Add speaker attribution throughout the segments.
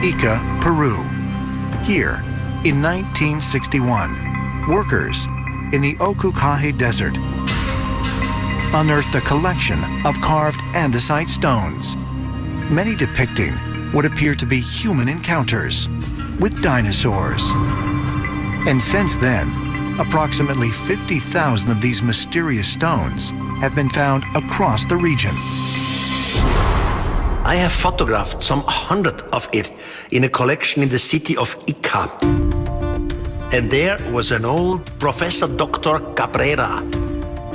Speaker 1: Ica, Peru. Here, in 1961, workers in the Okukahe Desert unearthed a collection of carved andesite stones, many depicting what appear to be human encounters with dinosaurs. And since then, approximately 50,000 of these mysterious stones have been found across the region.
Speaker 2: I have photographed some 100 of it in a collection in the city of Ica. And there was an old Professor Dr. Cabrera.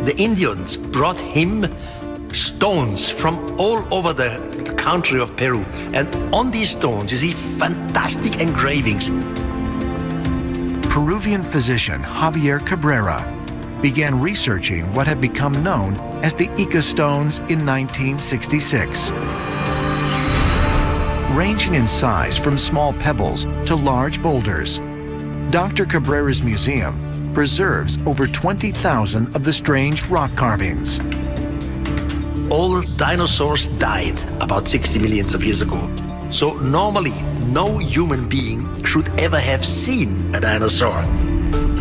Speaker 2: The Indians brought him stones from all over the country of Peru. And on these stones you see fantastic engravings.
Speaker 1: Peruvian physician Javier Cabrera began researching what had become known as the Ica stones in 1966. Ranging in size from small pebbles to large boulders, Dr. Cabrera's museum preserves over 20,000 of the strange rock carvings.
Speaker 2: All dinosaurs died about 60 million of years ago. So normally, no human being should ever have seen a dinosaur.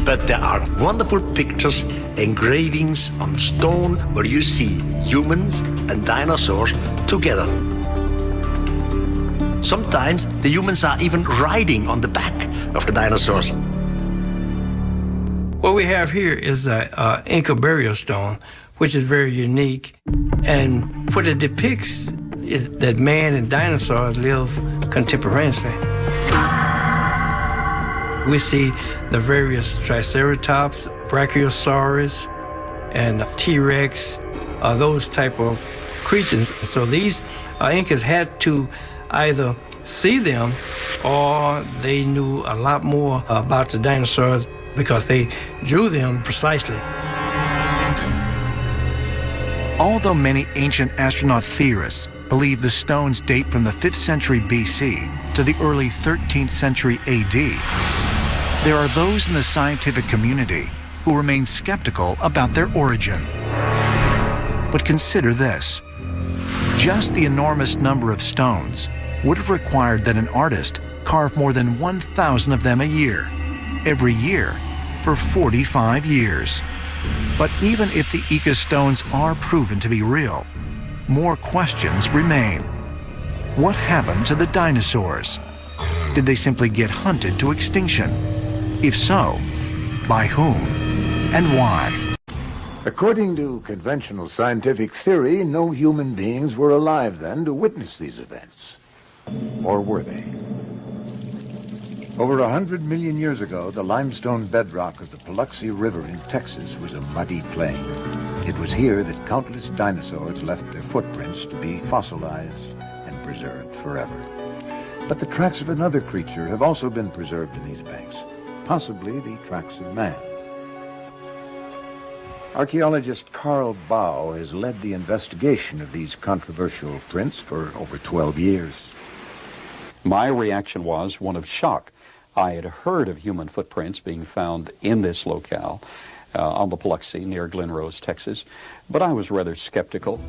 Speaker 2: But there are wonderful pictures, engravings on stone where you see humans and dinosaurs together. Sometimes the humans are even riding on the back of the dinosaurs.
Speaker 3: What we have here is a Inca burial stone, which is very unique. And what it depicts is that man and dinosaurs live contemporaneously. We see the various Triceratops, Brachiosaurus, and T-Rex, those type of creatures. So these Incas had to either see them or they knew a lot more about the dinosaurs because they drew them precisely.
Speaker 1: Although many ancient astronaut theorists believe the stones date from the 5th century BC to the early 13th century AD, there are those in the scientific community who remain skeptical about their origin. But consider this. Just the enormous number of stones would have required that an artist carve more than 1,000 of them a year, every year, for 45 years. But even if the Ica stones are proven to be real, more questions remain. What happened to the dinosaurs? Did they simply get hunted to extinction? If so, by whom and why?
Speaker 4: According to conventional scientific theory, no human beings were alive then to witness these events. Or were they? Over 100 million years ago, the limestone bedrock of the Paluxy River in Texas was a muddy plain. It was here that countless dinosaurs left their footprints to be fossilized and preserved forever. But the tracks of another creature have also been preserved in these banks, possibly the tracks of man. Archaeologist Carl Bau has led the investigation of these controversial prints for over 12 years.
Speaker 5: My reaction was one of shock. I had heard of human footprints being found in this locale on the Paluxy near Glen Rose, Texas, but I was rather skeptical.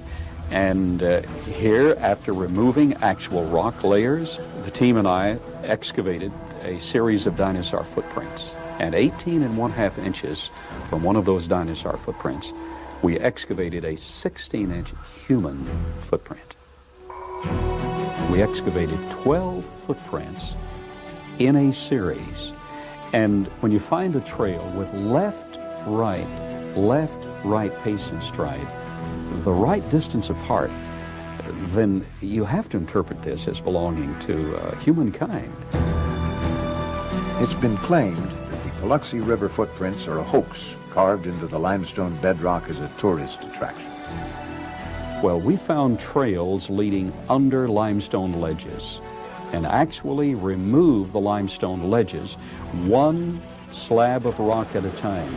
Speaker 5: And here, after removing actual rock layers, the team and I excavated a series of dinosaur footprints. And 18.5 inches from one of those dinosaur footprints, we excavated a 16-inch human footprint. We excavated 12 footprints in a series. And when you find a trail with left, right pace and stride, the right distance apart, then you have to interpret this as belonging to humankind.
Speaker 4: It's been claimed that the Paluxy River footprints are a hoax carved into the limestone bedrock as a tourist attraction.
Speaker 5: Well, we found trails leading under limestone ledges and actually removed the limestone ledges one slab of rock at a time.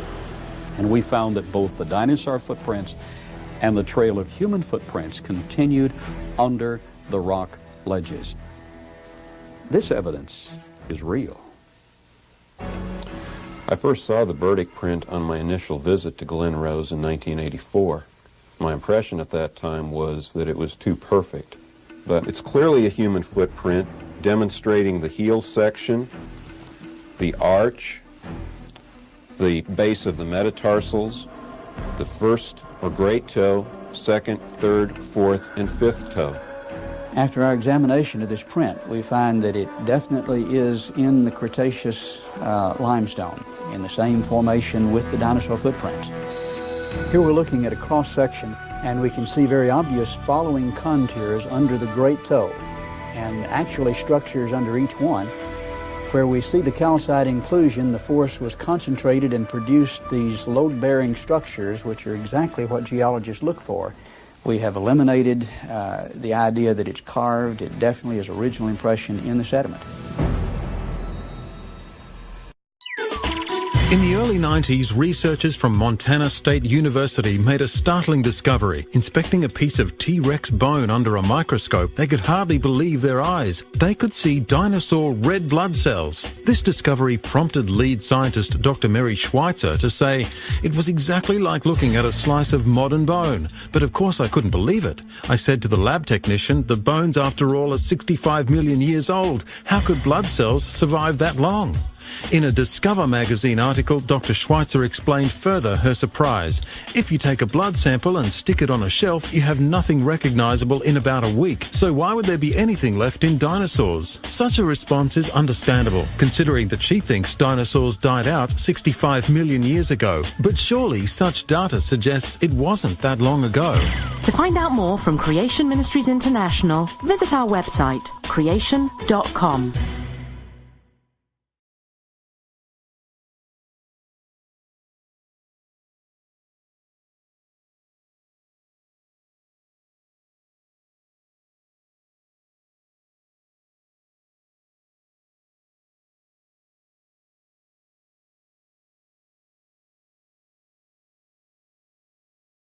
Speaker 5: And we found that both the dinosaur footprints and the trail of human footprints continued under the rock ledges. This evidence is real.
Speaker 6: I first saw the Burdick print on my initial visit to Glen Rose in 1984. My impression at that time was that it was too perfect. But it's clearly a human footprint. demonstrating the heel section, the arch, the base of the metatarsals, the first or great toe, second, third, fourth, and fifth toe.
Speaker 7: After our examination of this print, we find that it definitely is in the Cretaceous limestone, in the same formation with the dinosaur footprints. Here we're looking at a cross-section, and we can see very obvious following contours under the great toe, and actually structures under each one. Where we see the calcite inclusion, the force was concentrated and produced these load-bearing structures, which are exactly what geologists look for. We have eliminated the idea that it's carved. It definitely is original impression in the sediment.
Speaker 8: In the early 90s, researchers from Montana State University made a startling discovery. Inspecting a piece of T-Rex bone under a microscope, they could hardly believe their eyes. They could see dinosaur red blood cells. This discovery prompted lead scientist Dr. Mary Schweitzer to say, "It was exactly like looking at a slice of modern bone." But of course I couldn't believe it. I said to the lab technician, "The bones after all are 65 million years old. How could blood cells survive that long?" In a Discover magazine article, Dr. Schweitzer explained further her surprise. If you take a blood sample and stick it on a shelf, you have nothing recognizable in about a week. So why would there be anything left in dinosaurs? Such a response is understandable, considering that she thinks dinosaurs died out 65 million years ago. But surely such data suggests it wasn't that long ago.
Speaker 9: To find out more from Creation Ministries International, visit our website, creation.com.